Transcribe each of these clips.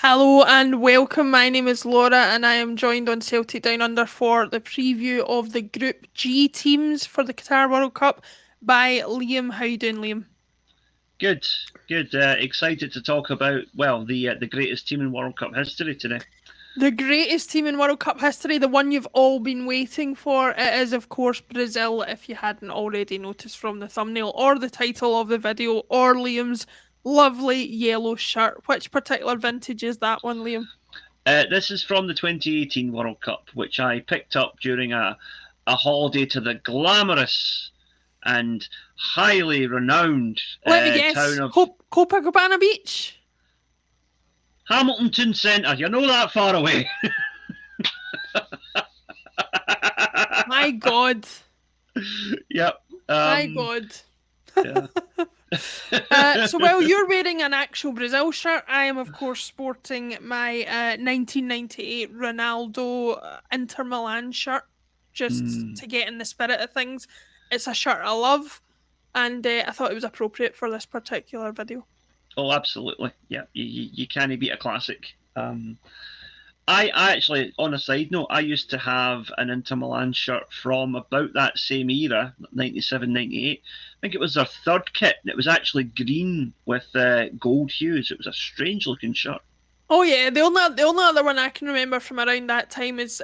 Hello and welcome. My name is Laura and I am joined on Celtic Down Under for the preview of the Group G teams for the Qatar World Cup by Liam. How you doing, Liam? Good, good. Excited to talk about the greatest team in World Cup history today. The greatest team in World Cup history, the one you've all been waiting for. It is, of course, Brazil, if you hadn't already noticed from the thumbnail or the title of the video or Liam's lovely yellow shirt. Which particular vintage is that one, Liam? This is from the 2018 World Cup, which I picked up during a holiday to the glamorous and highly renowned Let me town guess. of Copacabana Beach? Hamilton Centre. You're not that far away. My God. Yep. My God. Yeah. So while you're wearing an actual Brazil shirt, I am, of course, sporting my 1998 Ronaldo Inter Milan shirt, just to get in the spirit of things. It's a shirt I love, and I thought it was appropriate for this particular video. Oh, absolutely. Yeah, you can't beat a classic. I actually, on a side note, I used to have an Inter Milan shirt from about that same era, 97, 98. I think it was their third kit, and it was actually green with gold hues. It was a strange looking shirt. Oh yeah, the only other one I can remember from around that time is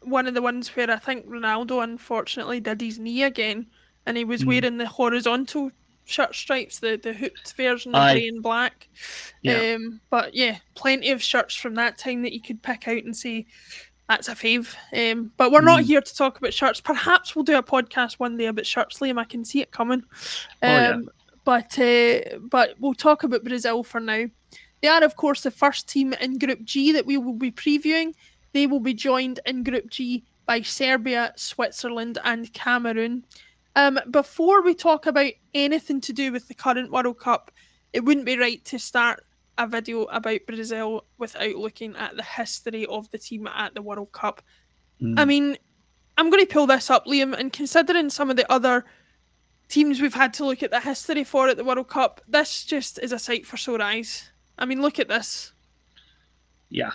one of the ones where I think Ronaldo unfortunately did his knee again, and he was wearing the horizontal shirt stripes, the hooped version, the grey Aye, and black. yeah. But yeah, plenty of shirts from that time that you could pick out and say that's a fave. But we're not here to talk about shirts. Perhaps we'll do a podcast one day about shirts, Liam. I can see it coming. Oh, yeah. But we'll talk about Brazil for now. They are, of course, the first team in Group G that we will be previewing. They will be joined in Group G by Serbia, Switzerland, and Cameroon. Before we talk about anything to do with the current World Cup, it wouldn't be right to start a video about Brazil without looking at the history of the team at the World Cup. I mean, I'm going to pull this up, Liam, and considering some of the other teams we've had to look at the history for at the World Cup, this just is a sight for sore eyes. I mean, look at this. Yeah.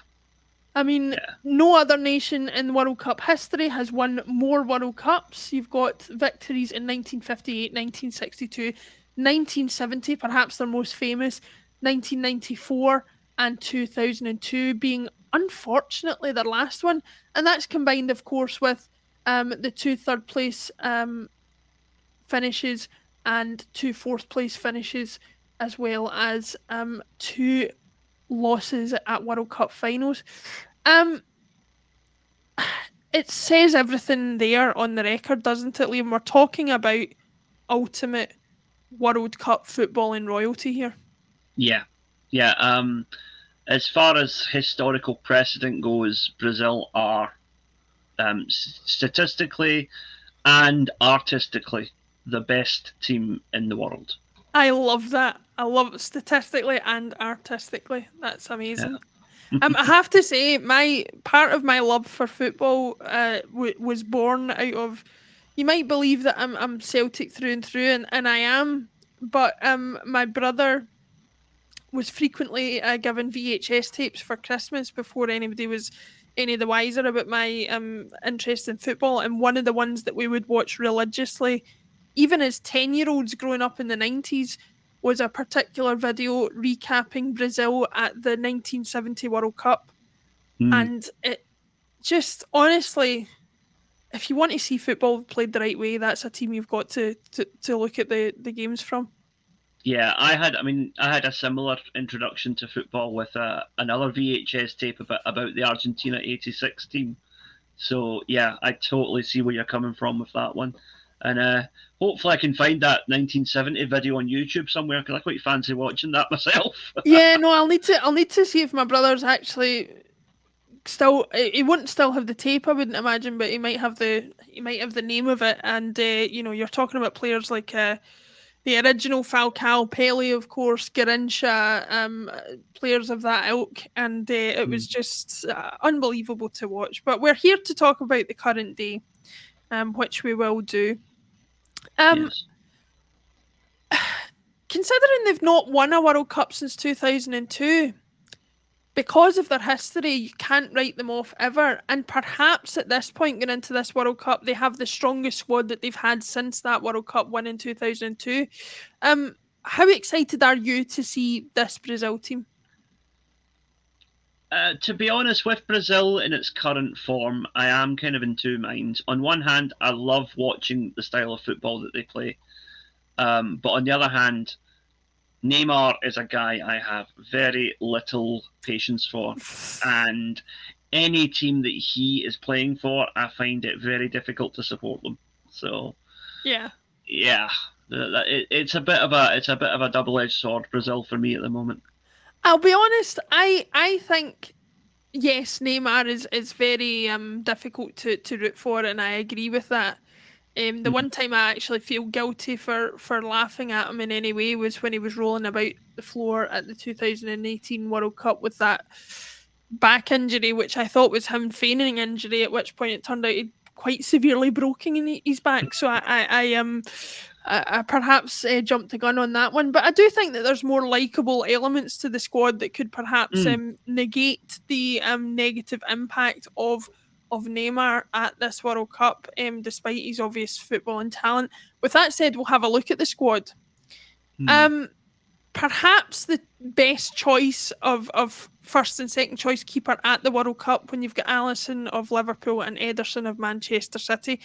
I mean, no other nation in World Cup history has won more World Cups. You've got victories in 1958, 1962, 1970, perhaps their most famous, 1994, and 2002 being unfortunately their last one. And that's combined, of course, with the two third place finishes and two fourth place finishes, as well as two losses at World Cup finals. It says everything there on the record, doesn't it, Liam? We're talking about ultimate World Cup footballing royalty here. Yeah. Yeah. As far as historical precedent goes, Brazil are statistically and artistically the best team in the world. I love that. I love it statistically and artistically. That's amazing. I have to say, my part of my love for football was born out of. You might believe that I'm Celtic through and through, and I am. But my brother was frequently given VHS tapes for Christmas before anybody was any the wiser about my interest in football. And one of the ones that we would watch religiously, even as 10-year-olds growing up in the 90s, was a particular video recapping Brazil at the 1970 World Cup. And it just honestly, if you want to see football played the right way, that's a team you've got to look at the games from. Yeah, I had a similar introduction to football with another VHS tape about the Argentina '86 team. So yeah, I totally see where you're coming from with that one, and hopefully I can find that 1970 video on YouTube somewhere because I quite fancy watching that myself. Yeah, no, I'll need to see if my brother's actually still. He wouldn't still have the tape, I wouldn't imagine, but he might have the name of it. And you're talking about players like the original Falcao, Pele, of course, Garincha, players of that ilk, and it was just unbelievable to watch. But we're here to talk about the current day, which we will do. Yes. Considering they've not won a World Cup since 2002, because of their history, you can't write them off ever. And perhaps at this point, going into this World Cup, they have the strongest squad that they've had since that World Cup win in 2002. How excited are you to see this Brazil team? To be honest, with Brazil in its current form, I am kind of in two minds. On one hand, I love watching the style of football that they play. But on the other hand, Neymar is a guy I have very little patience for. And any team that he is playing for, I find it very difficult to support them. So, yeah, it's a bit of a double-edged sword, Brazil, for me at the moment. I'll be honest, I think, yes, Neymar is very difficult to root for, and I agree with that. The one time I actually feel guilty for laughing at him in any way was when he was rolling about the floor at the 2018 World Cup with that back injury, which I thought was him feigning injury, at which point it turned out he'd quite severely broken in his back. So I perhaps jumped the gun on that one, but I do think that there's more likeable elements to the squad that could perhaps negate the negative impact of Neymar at this World Cup, despite his obvious footballing talent. With that said, we'll have a look at the squad. Perhaps the best choice of first and second choice keeper at the World Cup, when you've got Alisson of Liverpool and Ederson of Manchester City.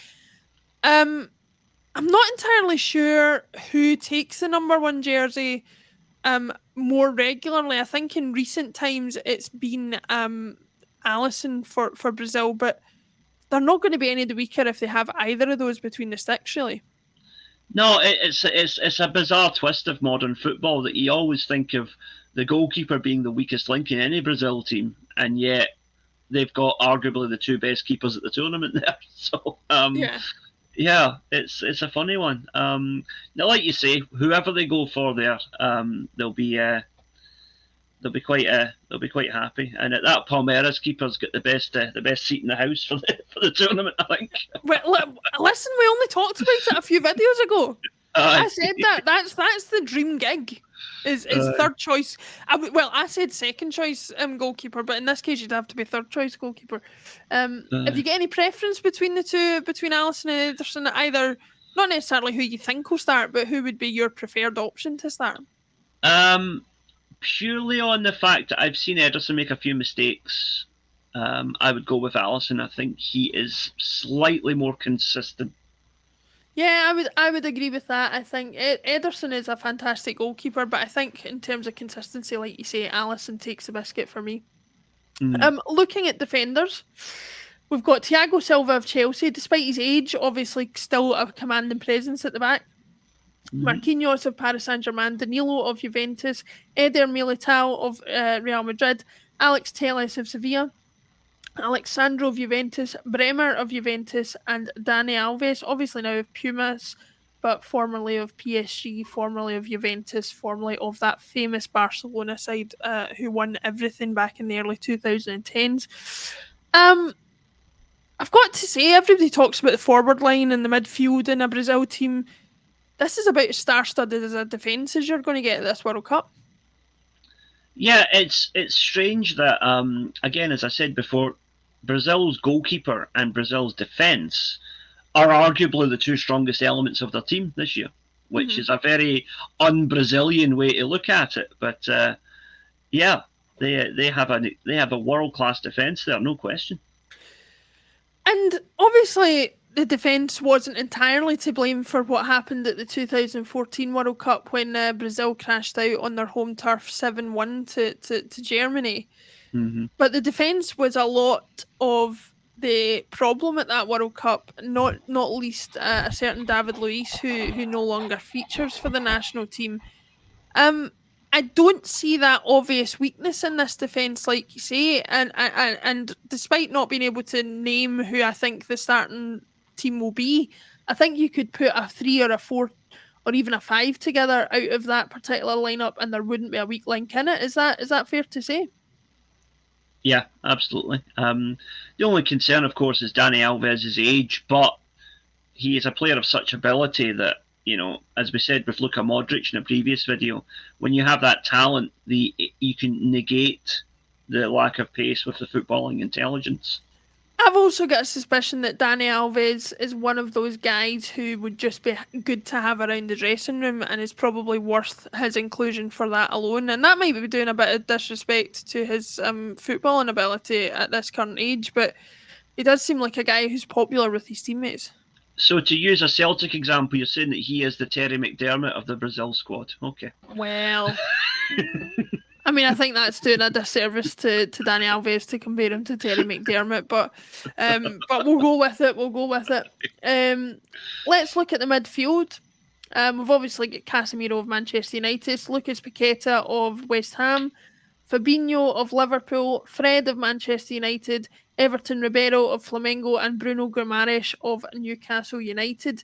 I'm not entirely sure who takes the number 1 jersey more regularly. I think in recent times it's been Alisson for Brazil, but they're not going to be any the weaker if they have either of those between the sticks, really. No, it's a bizarre twist of modern football that you always think of the goalkeeper being the weakest link in any Brazil team, and yet they've got arguably the two best keepers at the tournament there. So yeah, it's a funny one. Now, like you say, whoever they go for there, they'll be quite happy. And at that, Palmeiras keeper's got the best seat in the house for the tournament, I think. Well, listen, we only talked about it a few videos ago. I said that's the dream gig. Is third choice? I said second choice goalkeeper, but in this case you'd have to be third choice goalkeeper. Have you got any preference between the two, between Alisson and Ederson? Either, not necessarily who you think will start, but who would be your preferred option to start? Purely on the fact that I've seen Ederson make a few mistakes, I would go with Alisson. I think he is slightly more consistent. Yeah, I would agree with that. I think Ederson is a fantastic goalkeeper, but I think in terms of consistency, like you say, Alisson takes the biscuit for me. Looking at defenders, we've got Thiago Silva of Chelsea. Despite his age, obviously still a commanding presence at the back. Marquinhos of Paris Saint-Germain, Danilo of Juventus, Eder Militao of Real Madrid, Alex Telles of Sevilla, Alexandro of Juventus, Bremer of Juventus, and Dani Alves, obviously now of Pumas, but formerly of PSG, formerly of Juventus, formerly of that famous Barcelona side who won everything back in the early 2010s. I've got to say, everybody talks about the forward line and the midfield in a Brazil team. This is about as star-studded as a defence as you're going to get at this World Cup. Yeah, it's strange that, again, as I said before, Brazil's goalkeeper and Brazil's defence are arguably the two strongest elements of their team this year, which is a very un-Brazilian way to look at it. But yeah, they have a world-class defence there, no question. And obviously, the defence wasn't entirely to blame for what happened at the 2014 World Cup when Brazil crashed out on their home turf 7-1 to Germany. But the defence was a lot of the problem at that World Cup, not least a certain David Luiz, who no longer features for the national team. I don't see that obvious weakness in this defence, like you say, and despite not being able to name who I think the starting team will be, I think you could put a 3 or a 4 or even a 5 together out of that particular lineup, and there wouldn't be a weak link in it. Is that fair to say? Yeah, absolutely. The only concern, of course, is Dani Alves' age, but he is a player of such ability that, you know, as we said with Luka Modric in a previous video, when you have that talent, you can negate the lack of pace with the footballing intelligence. I've also got a suspicion that Dani Alves is one of those guys who would just be good to have around the dressing room and is probably worth his inclusion for that alone. And that might be doing a bit of disrespect to his footballing ability at this current age, but he does seem like a guy who's popular with his teammates. So to use a Celtic example, you're saying that he is the Terry McDermott of the Brazil squad. Okay. Well, I mean, I think that's doing a disservice to Dani Alves to compare him to Terry McDermott, but we'll go with it. We'll go with it. Let's look at the midfield. We've obviously got Casemiro of Manchester United, Lucas Paqueta of West Ham, Fabinho of Liverpool, Fred of Manchester United, Everton Ribeiro of Flamengo, and Bruno Guimaraes of Newcastle United.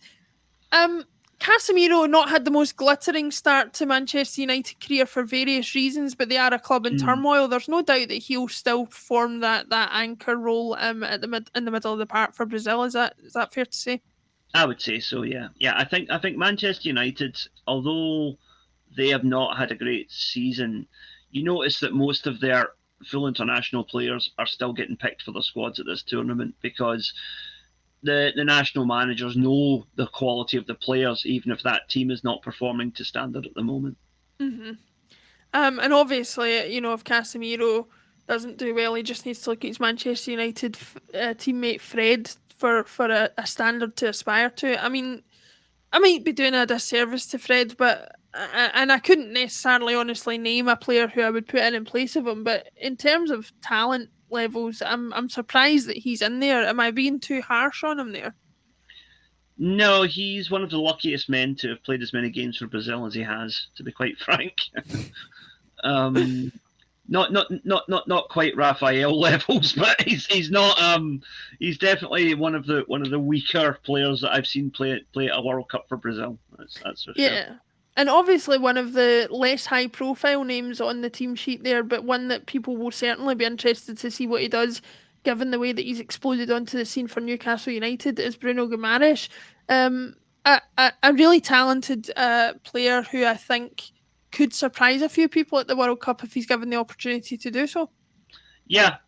Casemiro not had the most glittering start to Manchester United career for various reasons, but they are a club in turmoil. There's no doubt that he'll still perform that anchor role in the middle of the park for Brazil. Is that fair to say? I would say so. Yeah. I think Manchester United, although they have not had a great season, you notice that most of their full international players are still getting picked for their squads at this tournament because the national managers know the quality of the players, even if that team is not performing to standard at the moment. Mm-hmm. And obviously, if Casemiro doesn't do well, he just needs to look at his Manchester United teammate Fred for a standard to aspire to. I mean, I might be doing a disservice to Fred, but I couldn't necessarily honestly name a player who I would put in place of him. But in terms of talent levels, I'm surprised that he's in there. Am I being too harsh on him there? No, he's one of the luckiest men to have played as many games for Brazil as he has, to be quite frank. Not quite Raphael levels, but he's not. He's definitely one of the weaker players that I've seen play at a World Cup for Brazil. That's for sure. Yeah. And obviously one of the less high-profile names on the team sheet there, but one that people will certainly be interested to see what he does, given the way that he's exploded onto the scene for Newcastle United, is Bruno Guimaraes. A really talented player who I think could surprise a few people at the World Cup if he's given the opportunity to do so. Yeah.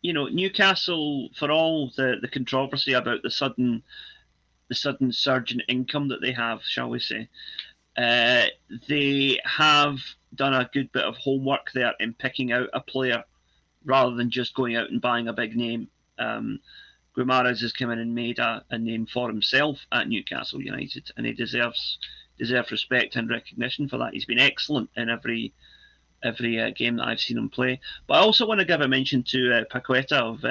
Newcastle, for all the controversy about the sudden surge in income that they have, shall we say, they have done a good bit of homework there in picking out a player rather than just going out and buying a big name. Guimaraes has come in and made a name for himself at Newcastle United, and he deserves respect and recognition for that. He's been excellent in every game that I've seen him play. But I also want to give a mention to Paqueta of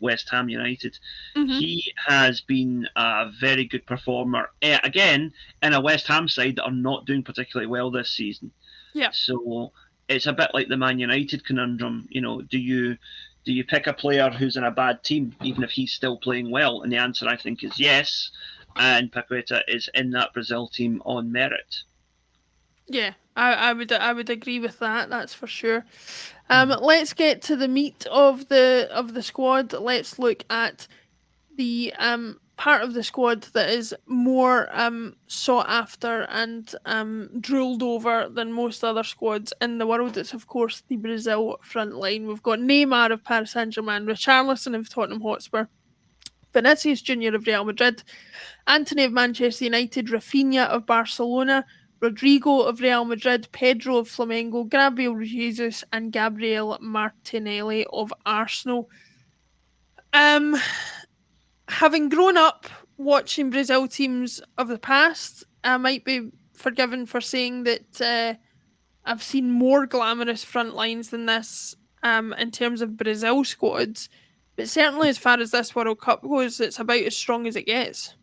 West Ham United. Mm-hmm. He has been a very good performer, again, in a West Ham side that are not doing particularly well this season. Yeah. So it's a bit like the Man United conundrum. Do you pick a player who's in a bad team, even if he's still playing well? And the answer, I think, is yes. And Paqueta is in that Brazil team on merit. Yeah, I would agree with that. That's for sure. Let's get to the meat of the squad. Let's look at the part of the squad that is more sought after and drooled over than most other squads in the world. It's of course the Brazil front line. We've got Neymar of Paris Saint-Germain, Richarlison of Tottenham Hotspur, Vinicius Junior of Real Madrid, Antony of Manchester United, Rafinha of Barcelona, Rodrigo of Real Madrid, Pedro of Flamengo, Gabriel Jesus, and Gabriel Martinelli of Arsenal. Having grown up watching Brazil teams of the past, I might be forgiven for saying that I've seen more glamorous front lines than this in terms of Brazil squads. But certainly as far as this World Cup goes, it's about as strong as it gets.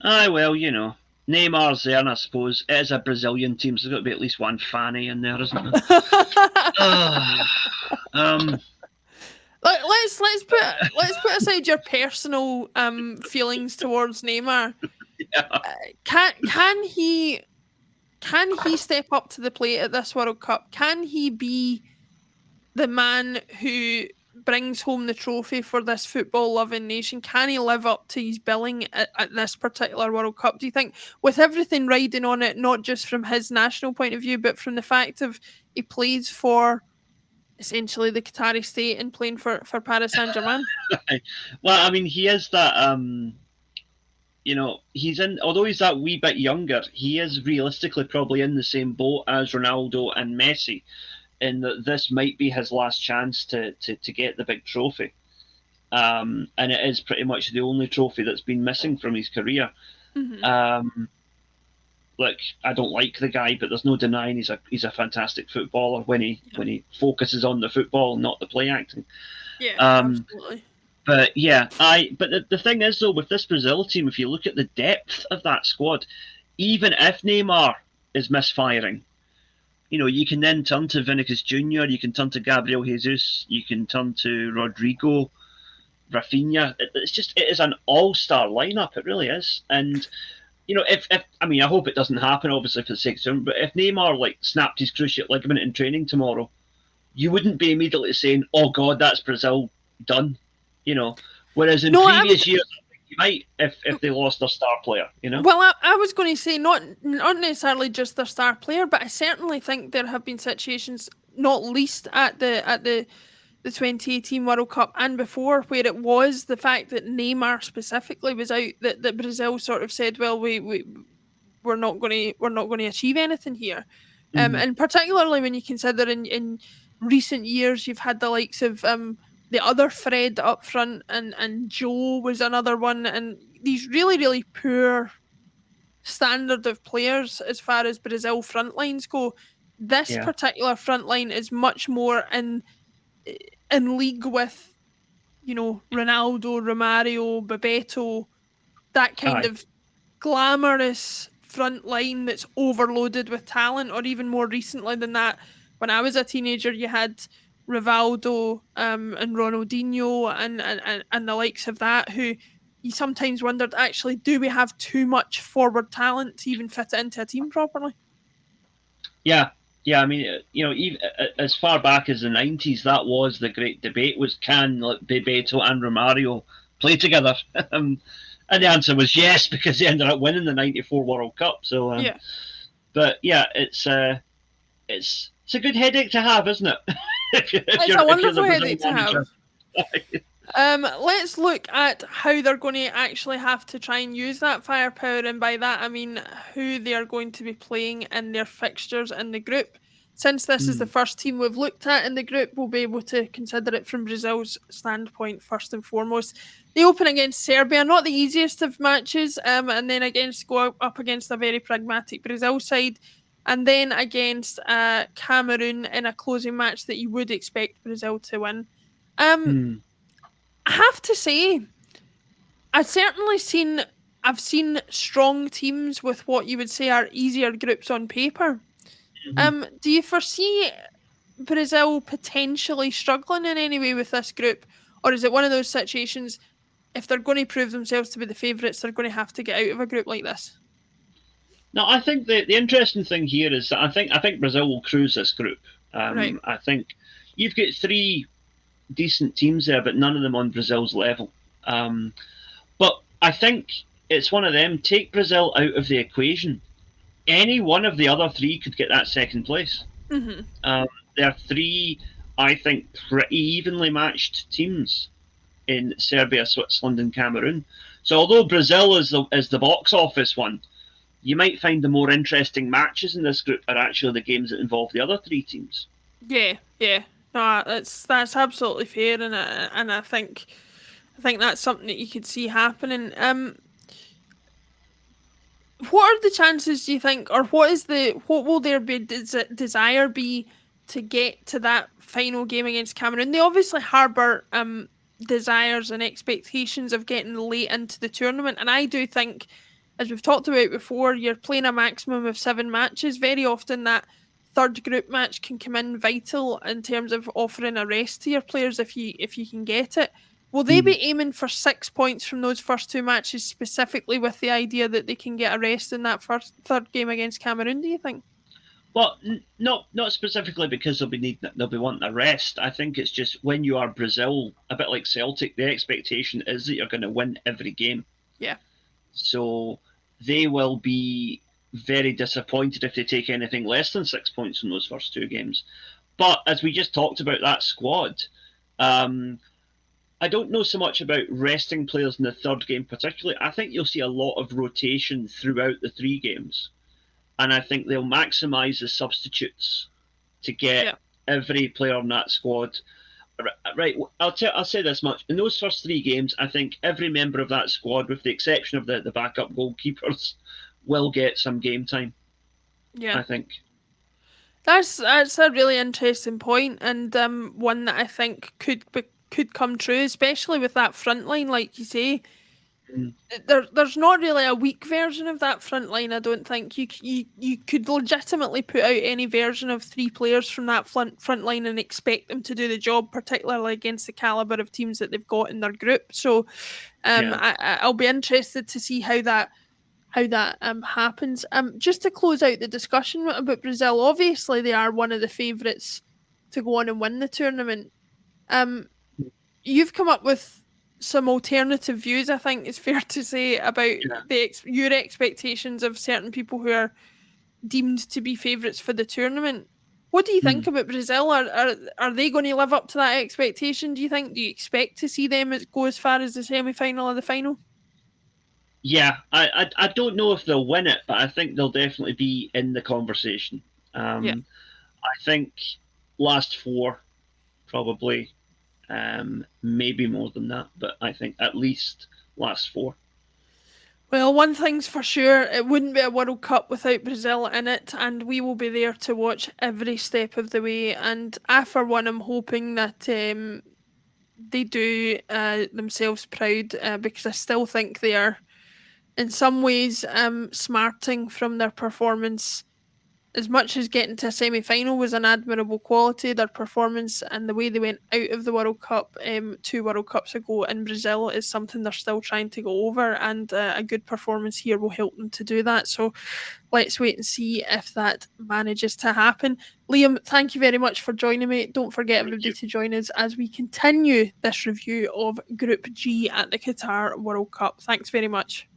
Aye, well, Neymar's there, and I suppose it is a Brazilian team, so there's got to be at least one Fanny in there, isn't there? Let's put aside your personal feelings towards Neymar. Yeah. Can he step up to the plate at this World Cup? Can he be the man who brings home the trophy for this football-loving nation? Can he live up to his billing at this particular World Cup? Do you think, with everything riding on it, not just from his national point of view, but from the fact of he plays for essentially the Qatari state and playing for Paris Saint-Germain? Well, I mean, he is that. He's in. Although he's that wee bit younger, he is realistically probably in the same boat as Ronaldo and Messi, in that this might be his last chance to get the big trophy. And it is pretty much the only trophy that's been missing from his career. Mm-hmm. Look, I don't like the guy, but there's no denying he's a fantastic footballer when he focuses on the football, not the play acting. Yeah, absolutely. But the thing is though, with this Brazil team, if you look at the depth of that squad, even if Neymar is misfiring, you can then turn to Vinicius Junior, you can turn to Gabriel Jesus, you can turn to Rodrigo, Rafinha. It is an all-star lineup. It really is. And I hope it doesn't happen, obviously, for the sake of him, but if Neymar snapped his cruciate ligament in training tomorrow, you wouldn't be immediately saying, "Oh God, that's Brazil done." Whereas in previous years, you might if they lost their star player. Well, I was going to say not necessarily just their star player, but I certainly think there have been situations, not least at the 2018 World Cup and before, where it was the fact that Neymar specifically was out, that Brazil sort of said, well, we're not going to achieve anything here. Mm-hmm. And particularly when you consider in recent years you've had the likes of the other Fred up front, and Joe was another one, and these really, really poor standard of players as far as Brazil front lines go. This particular front line is much more in league with, Ronaldo, Romario, Bebeto, that kind of glamorous front line that's overloaded with talent. Or even more recently than that, when I was a teenager, you had Rivaldo and Ronaldinho and the likes of that, who you sometimes wondered, actually, do we have too much forward talent to even fit it into a team properly? Yeah. I mean, even as far back as the 90s, that was the great debate: was can Bebeto and Romario play together? And the answer was yes, because they ended up winning the '94 World Cup. So, but yeah, it's a good headache to have, isn't it? It's a wonderful headache to have. Let's look at how they're going to actually have to try and use that firepower, and by that I mean who they are going to be playing in their fixtures in the group. Since this is the first team we've looked at in the group, we'll be able to consider it from Brazil's standpoint first and foremost. They open against Serbia, not the easiest of matches, and then go up against a very pragmatic Brazil side, and then against Cameroon in a closing match that you would expect Brazil to win. I have to say, I've seen strong teams with what you would say are easier groups on paper. Do you foresee Brazil potentially struggling in any way with this group? Or is it one of those situations, if they're going to prove themselves to be the favourites, they're going to have to get out of a group like this? No, I think the interesting thing here is that I think Brazil will cruise this group. Right. I think you've got three decent teams there, but none of them on Brazil's level. But I think it's one of them. Take Brazil out of the equation, any one of the other three could get that second place. Mm-hmm. There are three, I think, pretty evenly matched teams in Serbia, Switzerland, and Cameroon. So although Brazil is the box office one, you might find the more interesting matches in this group are actually the games that involve the other three teams. Yeah. No, that's absolutely fair, and I think that's something that you could see happening. What are the chances, do you think, or what will their desire be to get to that final game against Cameroon? They obviously harbour desires and expectations of getting late into the tournament, and I do think, as we've talked about before, you're playing a maximum of 7 matches. Very often that third group match can come in vital in terms of offering a rest to your players if you can get it. Will they be aiming for 6 points from those first 2 matches specifically with the idea that they can get a rest in that third game against Cameroon, do you think? Well, not specifically because they'll be wanting a rest. I think it's just when you are Brazil, a bit like Celtic, the expectation is that you're going to win every game. Yeah. So they will be very disappointed if they take anything less than 6 points from those first two games. But as we just talked about that squad, I don't know so much about resting players in the third game particularly. I think you'll see a lot of rotation throughout the three games. And I think they'll maximise the substitutes to get every player in that squad. Right, I'll say this much. In those first three games, I think every member of that squad, with the exception of the backup goalkeepers, will get some game time. Yeah. I think. That's a really interesting point, and one that I think could come true, especially with that front line, like you say. There's not really a weak version of that front line. I don't think you could legitimately put out any version of three players from that front line and expect them to do the job, particularly against the caliber of teams that they've got in their group. So, I'll be interested to see how that happens. Just to close out the discussion about Brazil, obviously they are one of the favourites to go on and win the tournament. You've come up with some alternative views, I think it's fair to say, about your expectations of certain people who are deemed to be favourites for the tournament. What do you think about Brazil? Are they going to live up to that expectation, do you think? Do you expect to see them go as far as the semi-final or the final? Yeah, I don't know if they'll win it, but I think they'll definitely be in the conversation. I think last four, probably. Maybe more than that, but I think at least last four. Well, one thing's for sure, it wouldn't be a World Cup without Brazil in it, and we will be there to watch every step of the way. And I, for one, am hoping that they do themselves proud, because I still think they are, in some ways, smarting from their performance. As much as getting to a semi-final was an admirable quality, their performance and the way they went out of the World Cup 2 World Cups ago in Brazil is something they're still trying to go over, and a good performance here will help them to do that. So let's wait and see if that manages to happen. Liam, thank you very much for joining me. Don't forget everybody to join us as we continue this review of Group G at the Qatar World Cup. Thanks very much.